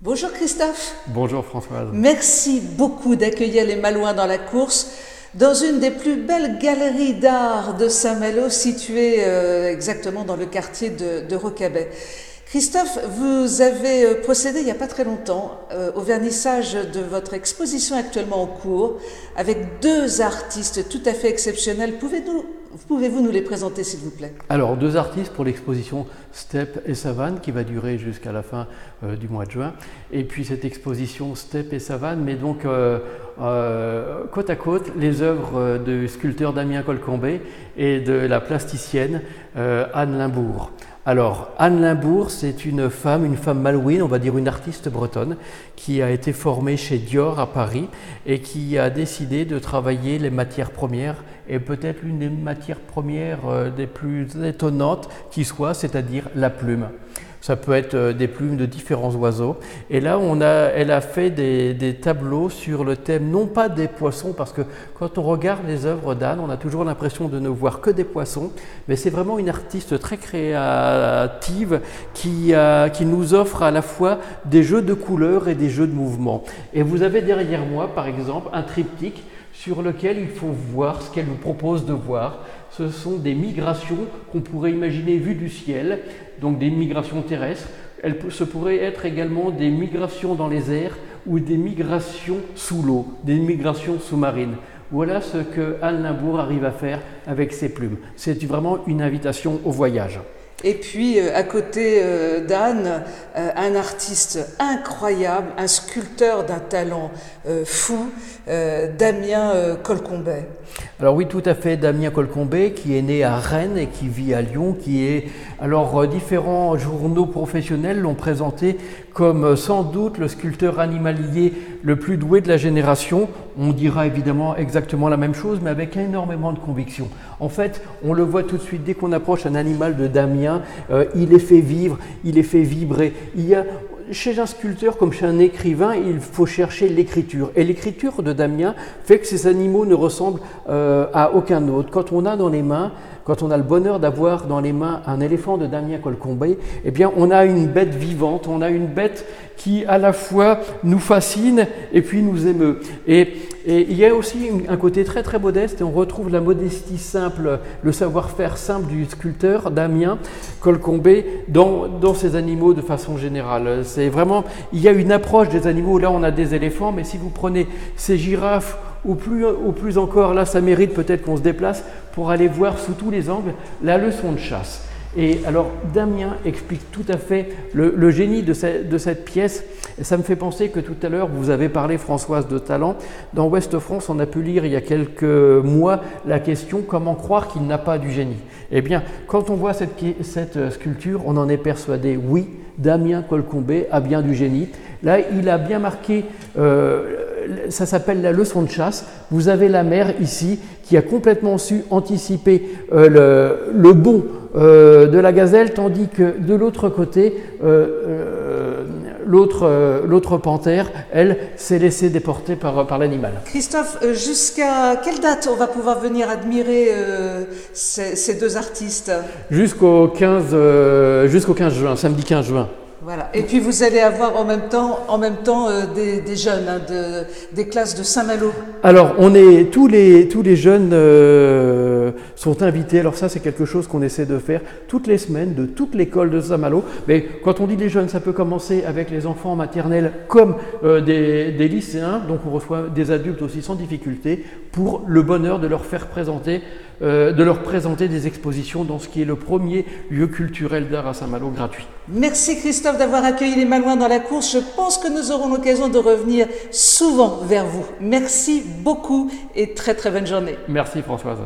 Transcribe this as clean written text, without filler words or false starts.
Bonjour Christophe. Bonjour Françoise. Merci beaucoup d'accueillir les Malouins dans la course, dans une des plus belles galeries d'art de Saint-Malo, située exactement dans le quartier de Rocabet. Christophe, vous avez procédé il n'y a pas très longtemps au vernissage de votre exposition actuellement en cours, avec deux artistes tout à fait exceptionnels. Pouvez-vous nous les présenter s'il vous plaît? Alors, deux artistes pour l'exposition Steppe et Savane qui va durer jusqu'à la fin du mois de juin. Et puis cette exposition Steppe et Savane, mais donc côte à côte, les œuvres du sculpteur Damien Colcombet et de la plasticienne Anne Limbourg. Alors, Anne Limbourg, c'est une femme malouine, on va dire une artiste bretonne, qui a été formée chez Dior à Paris et qui a décidé de travailler les matières premières, et peut-être l'une des matières premières des plus étonnantes qui soit, c'est-à-dire la plume. Ça peut être des plumes de différents oiseaux. Et là, elle a fait des tableaux sur le thème, non pas des poissons, parce que quand on regarde les œuvres d'Anne, on a toujours l'impression de ne voir que des poissons, mais c'est vraiment une artiste très créative qui nous offre à la fois des jeux de couleurs et des jeux de mouvements. Et vous avez derrière moi, par exemple, un triptyque sur lequel il faut voir ce qu'elle nous propose de voir. Ce sont des migrations qu'on pourrait imaginer vues du ciel, donc des migrations terrestres. Ce pourrait être également des migrations dans les airs ou des migrations sous l'eau, des migrations sous-marines. Voilà ce que Anne Limbourg arrive à faire avec ses plumes. C'est vraiment une invitation au voyage. Et puis, à côté d'Anne, un artiste incroyable, un sculpteur d'un talent fou, Damien Colcombet. Alors oui, tout à fait, Damien Colcombet, qui est né à Rennes et qui vit à Lyon, différents journaux professionnels l'ont présenté comme sans doute le sculpteur animalier le plus doué de la génération. On dira évidemment exactement la même chose, mais avec énormément de conviction. En fait, on le voit tout de suite, dès qu'on approche un animal de Damien, il est fait vivre, il est fait vibrer. Chez un sculpteur comme chez un écrivain, il faut chercher l'écriture. Et l'écriture de Damien fait que ces animaux ne ressemblent à aucun autre. Quand on a le bonheur d'avoir dans les mains un éléphant de Damien Colcombet, eh bien on a une bête vivante, on a une bête qui à la fois nous fascine et puis nous émeut. Et il y a aussi un côté très très modeste, et on retrouve la modestie simple, le savoir-faire simple du sculpteur Damien Colcombet dans ces animaux de façon générale. C'est vraiment, il y a une approche des animaux. Là on a des éléphants, mais si vous prenez ces girafes ou plus encore, là ça mérite peut-être qu'on se déplace pour aller voir sous tous les angles la leçon de chasse. Et alors Damien explique tout à fait le génie de cette pièce, et ça me fait penser que tout à l'heure vous avez parlé, Françoise, de talent. Dans Ouest France, on a pu lire il y a quelques mois la question « Comment croire qu'il n'a pas du génie ?» Eh bien, quand on voit cette sculpture, on en est persuadé, oui, Damien Colcombet a bien du génie. Là, il a bien marqué, ça s'appelle la leçon de chasse. Vous avez la mère ici qui a complètement su anticiper le bond de la gazelle, tandis que de l'autre côté, l'autre panthère, elle, s'est laissée déporter par l'animal. Christophe, jusqu'à quelle date on va pouvoir venir admirer ces deux artistes? Jusqu'au 15 juin, samedi 15 juin. Voilà. Et puis vous allez avoir en même temps des jeunes, des classes de Saint-Malo. Alors tous les jeunes sont invités. Alors ça c'est quelque chose qu'on essaie de faire toutes les semaines de toute l'école de Saint-Malo. Mais quand on dit les jeunes, ça peut commencer avec les enfants maternels comme des lycéens. Donc on reçoit des adultes aussi sans difficulté pour le bonheur de leur présenter des expositions dans ce qui est le premier lieu culturel d'art à Saint-Malo gratuit. Merci Christophe d'avoir accueilli les Malouins dans la course. Je pense que nous aurons l'occasion de revenir souvent vers vous. Merci beaucoup et très très bonne journée. Merci Françoise.